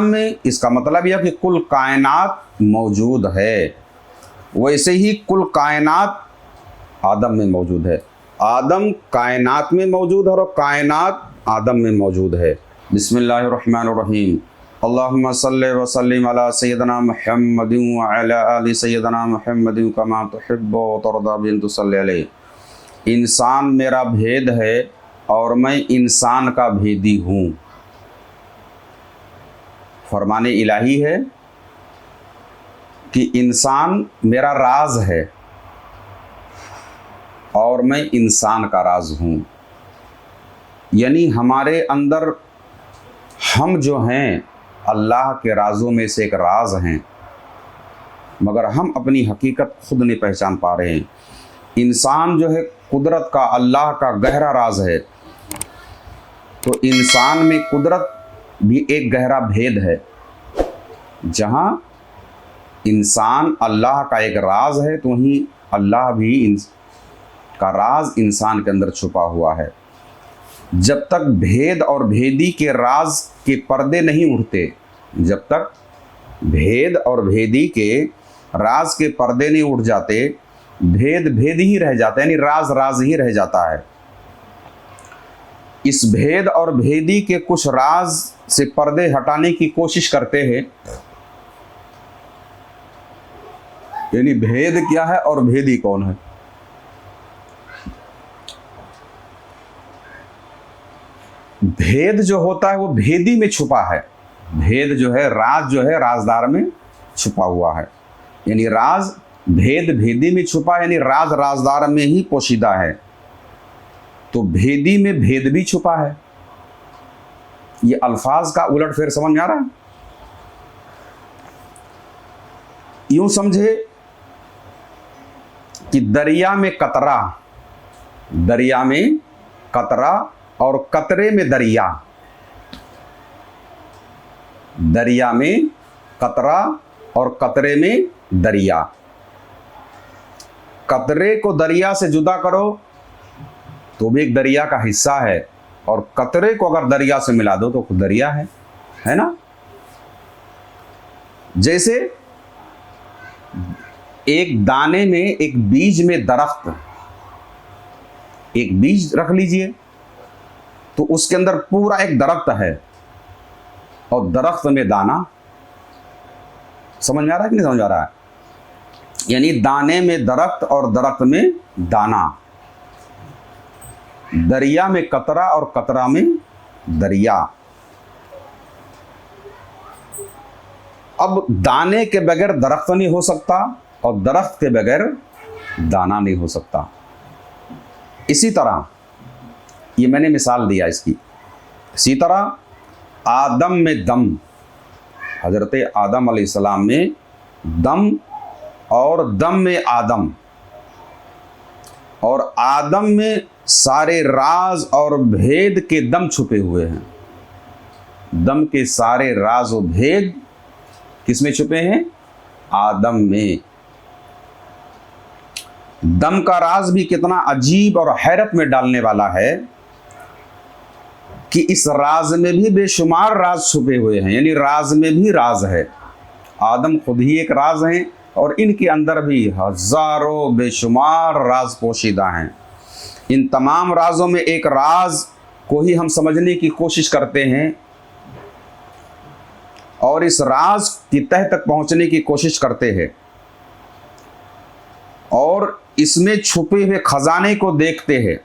आदम में, इसका मतलब यह कि कुल कायनात मौजूद है, वैसे ही कुल कायनात आदम में मौजूद है। आदम कायनात में मौजूद है और कायनात आदम में मौजूद है। बिस्मिल्लाहिर्रहमानिर्रहीम। अल्लाहुम्मा सल्लि व सल्लिम अला सय्यिदना मुहम्मदिन व अला आलि सय्यिदना मुहम्मदिन कमा तुहिब्बु व तर्दा बिन तुसल्ली अलैहि। इंसान मेरा भेद है और मैं इंसान का भेदी हूँ। फरमाने इलाही है कि इंसान मेरा राज है और मैं इंसान का राज हूँ। यानी हमारे अंदर हम जो हैं अल्लाह के राजों में से एक राज हैं, मगर हम अपनी हकीकत खुद नहीं पहचान पा रहे हैं। इंसान जो है कुदरत का, अल्लाह का गहरा राज है। तो इंसान में कुदरत भी एक गहरा भेद है। जहाँ इंसान अल्लाह का एक राज है, तो वहीं अल्लाह भी का राज इंसान के अंदर छुपा हुआ है। जब तक भेद और भेदी के राज के पर्दे नहीं उठते, जब तक भेद और भेदी के राज के पर्दे नहीं उठ जाते, भेद भेद ही रह जाता है, यानी राज राज ही रह जाता है। इस भेद और भेदी के कुछ राज से पर्दे हटाने की कोशिश करते हैं। यानी भेद क्या है और भेदी कौन है। भेद जो होता है वो भेदी में छुपा है। भेद जो है, राज जो है राजदार में छुपा हुआ है। यानी राज भेद भेदी में छुपा है, यानी राज राजदार में ही पोशीदा है। तो भेदी में भेद भी छुपा है। ये अल्फाज का उलट फेर समझ में आ रहा है। यूं समझे कि दरिया में कतरा, दरिया में कतरा और कतरे में दरिया। दरिया में कतरा और कतरे में दरिया। कतरे को दरिया से जुदा करो तो भी एक दरिया का हिस्सा है, और कतरे को अगर दरिया से मिला दो तो दरिया है ना। जैसे एक दाने में, एक बीज में दरख्त, एक बीज रख लीजिए तो उसके अंदर पूरा एक दरख्त है, और दरख्त में दाना। समझ में आ रहा है कि नहीं समझ आ रहा है। यानी दाने में दरख्त और दरख्त में दाना। दरिया में कतरा और कतरा में दरिया। अब दाने के बगैर दरख्त नहीं हो सकता और दरख्त के बगैर दाना नहीं हो सकता। इसी तरह ये मैंने मिसाल दिया इसकी। इसी तरह आदम में दम, हजरत आदम अलैहिस्सलाम में दम, और दम में आदम, और आदम में सारे राज और भेद के दम छुपे हुए हैं। दम के सारे राज और भेद किस में छुपे हैं? आदम में। दम का राज भी कितना अजीब और हैरत में डालने वाला है कि इस राज में भी बेशुमार राज छुपे हुए हैं। यानी राज में भी राज है। आदम खुद ही एक राज हैं और इनके अंदर भी हजारों बेशुमार राज पोशीदा हैं। इन तमाम राजों में एक राज को ही हम समझने की कोशिश करते हैं और इस राज की तह तक पहुंचने की कोशिश करते हैं और इसमें छुपे हुए खजाने को देखते हैं।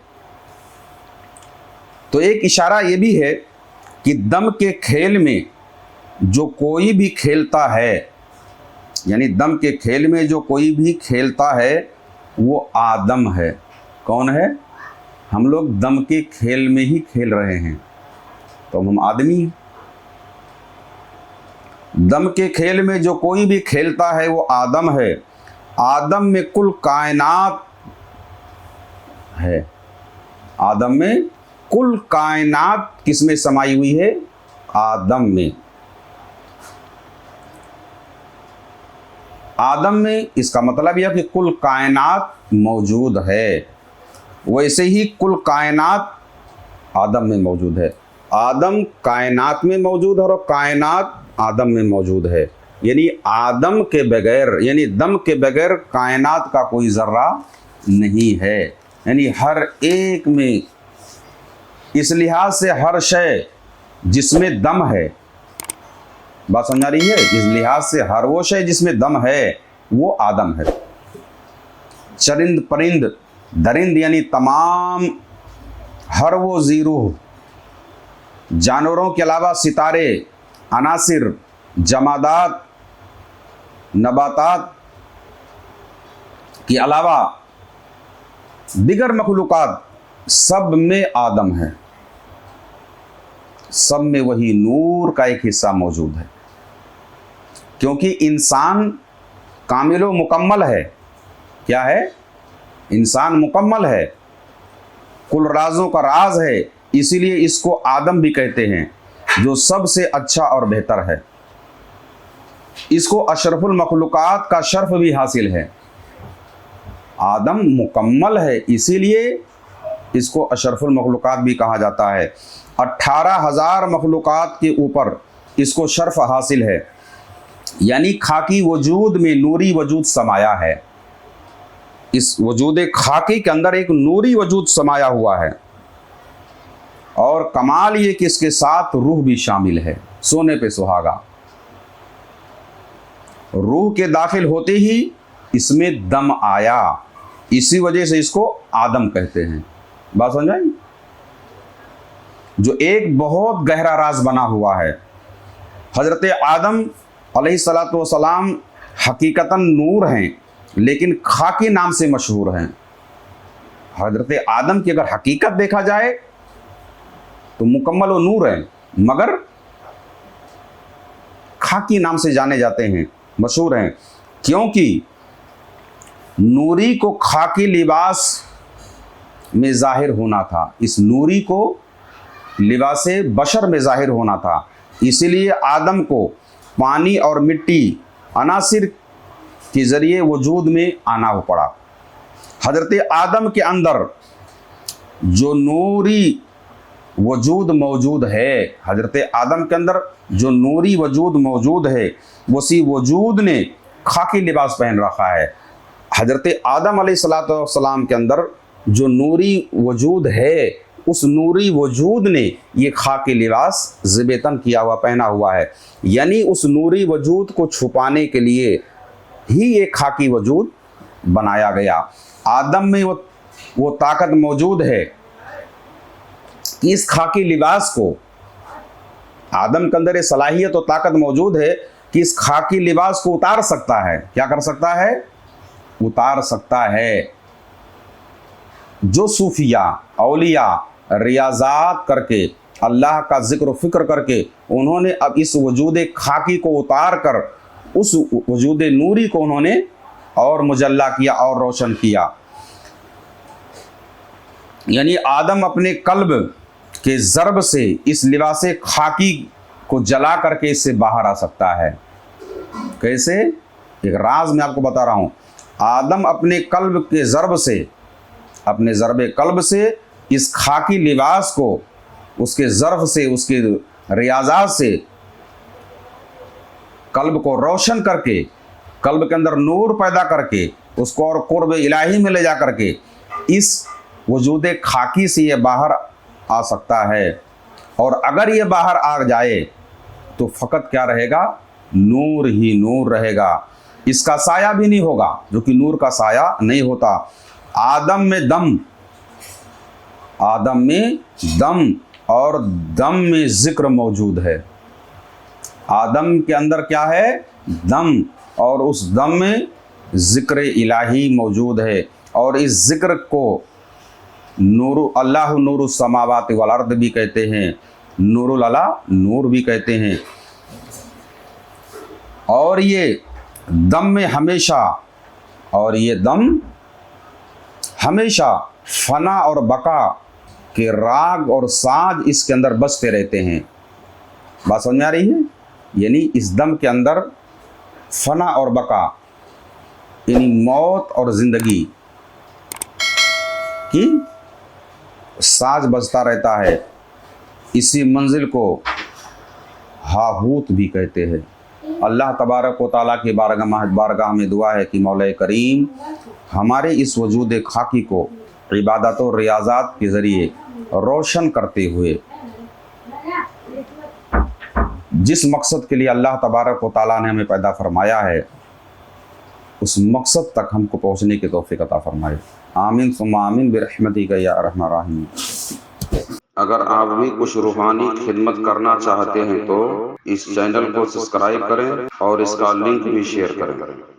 तो एक इशारा ये भी है कि दम के खेल में जो कोई भी खेलता है, यानी दम के खेल में जो कोई भी खेलता है वो आदम है। कौन है? हम लोग दम के खेल में ही खेल रहे हैं, तो हम आदमी हैं। दम के खेल में जो कोई भी खेलता है वो आदम है। आदम में कुल कायनात है। आदम में कुल कायनात किसमें समाई हुई है? आदम में। आदम में, इसका मतलब यह कि कुल कायनात मौजूद है, वैसे ही कुल कायनात आदम में मौजूद है। आदम कायनात में मौजूद है और कायनात आदम में मौजूद है। यानी आदम के बगैर, यानी दम के बगैर कायनात का कोई ज़र्रा नहीं है। यानी हर एक में, इस लिहाज से हर शय जिसमें दम है, बात समझ आ रही है, इस लिहाज से हर वो शय जिसमें दम है वो आदम है। चरिंद परिंद दरिंद यानी तमाम हर वो जीरो जानवरों के अलावा सितारे, अनासिर, जमादात, नबातात के अलावा दिगर मखलूकात, सब में आदम है। सब में वही नूर का एक हिस्सा मौजूद है, क्योंकि इंसान कामिलो मुकम्मल है। क्या है? इंसान मुकम्मल है, कुल राजों का राज है, इसीलिए इसको आदम भी कहते हैं, जो सबसे अच्छा और बेहतर है। इसको अशरफुल मखलूकात का शर्फ भी हासिल है। आदम मुकम्मल है, इसीलिए इसको अशरफुल मखलूकात भी कहा जाता है। 18,000 मखलूकात के ऊपर इसको शर्फ हासिल है। यानी खाकी वजूद में नूरी वजूद समाया है। इस वजूद खाकी के अंदर एक नूरी वजूद समाया हुआ है। और कमाल ये कि इसके साथ रूह भी शामिल है। सोने पे सुहागा, रूह के दाखिल होते ही इसमें दम आया, इसी वजह से इसको आदम कहते हैं। बात समझ आई? जो एक बहुत गहरा राज बना हुआ है। हजरत आदम अलैहिस्सलातु वस्सलाम हकीकतन नूर हैं, लेकिन खाकी नाम से मशहूर हैं। हजरत आदम की अगर हकीकत देखा जाए तो मुकम्मल वो नूर हैं, मगर खाकी नाम से जाने जाते हैं, मशहूर हैं। क्योंकि नूरी को खाकी लिबास में जाहिर होना था, इस नूरी को लिबासे बशर में जाहिर होना था, इसीलिए आदम को पानी और मिट्टी अनासिर के ज़रिए वजूद में आना पड़ा। हजरत आदम के अंदर जो नूरी वजूद मौजूद है, हजरत आदम के अंदर जो नूरी वजूद मौजूद है, उसी वजूद ने खाकी लिबास पहन रखा है। हजरत आदम अलैहिस्सलाम के अंदर जो नूरी वजूद है, उस नूरी वजूद ने ये खाकी लिबास ज़िबेतन किया हुआ पहना हुआ है। यानी उस नूरी वजूद को छुपाने के लिए ही ये खाकी वजूद बनाया गया। आदम में वो ताकत मौजूद है कि इस खाकी लिबास को, आदम के अंदर ये सलाहियत और ताकत मौजूद है कि इस खाकी लिबास को उतार सकता है। क्या कर सकता है? उतार सकता है। जो सूफिया औलिया रियाजात करके, अल्लाह का जिक्र फिक्र करके, उन्होंने अब इस वजूद खाकी को उतार कर उस वजूद नूरी को उन्होंने और मुजल्ला किया और रोशन किया। यानी आदम अपने कल्ब के ज़र्ब से इस लिबासे खाकी को जला करके इससे बाहर आ सकता है। कैसे? एक राज मैं आपको बता रहा हूँ। आदम अपने कल्ब के ज़र्ब से, अपने ज़र्ब कल्ब से इस खाकी लिबास को उसके ज़र्फ से, उसके रियाजात से कल्ब को रोशन करके, कल्ब के अंदर नूर पैदा करके, उसको और कुर्ब इलाही में ले जा करके इस वजूद खाकी से ये बाहर आ सकता है। और अगर ये बाहर आ जाए तो फ़कत क्या रहेगा? नूर ही नूर रहेगा। इसका साया भी नहीं होगा, जो कि नूर का साया नहीं होता। आदम में दम, आदम में दम और दम में जिक्र मौजूद है। आदम के अंदर क्या है? दम, और उस दम में जिक्र इलाही मौजूद है। और इस जिक्र को नूर अल्लाह नूर समावात वल अर्द भी कहते हैं, नूरुल अला नूर भी कहते हैं। और ये दम में हमेशा, और ये दम हमेशा फना और बका के राग और साज इसके अंदर बजते रहते हैं। बात समझ में आ रही है? यानी इस दम के अंदर फना और बका, यानी मौत और ज़िंदगी की साज बजता रहता है। इसी मंजिल को हाहूत भी कहते हैं। अल्लाह तबारक व तआला की बारगाह में दुआ है कि मौला करीम हमारे इस वजूद खाकी को इबादत और रियाज़ात के ज़रिए रोशन करते हुए जिस मकसद के लिए अल्लाह तबारक व तआला ने हमें पैदा फरमाया है उस मकसद तक हमको पहुँचने की तौफीक अता फरमाए। आमीन सुम्मा आमीन बिरहमतिका या अरहमर राहिमीन। अगर आप भी कुछ रूहानी खिदमत करना चाहते हैं तो इस चैनल को सब्सक्राइब करें और इसका लिंक भी शेयर करें।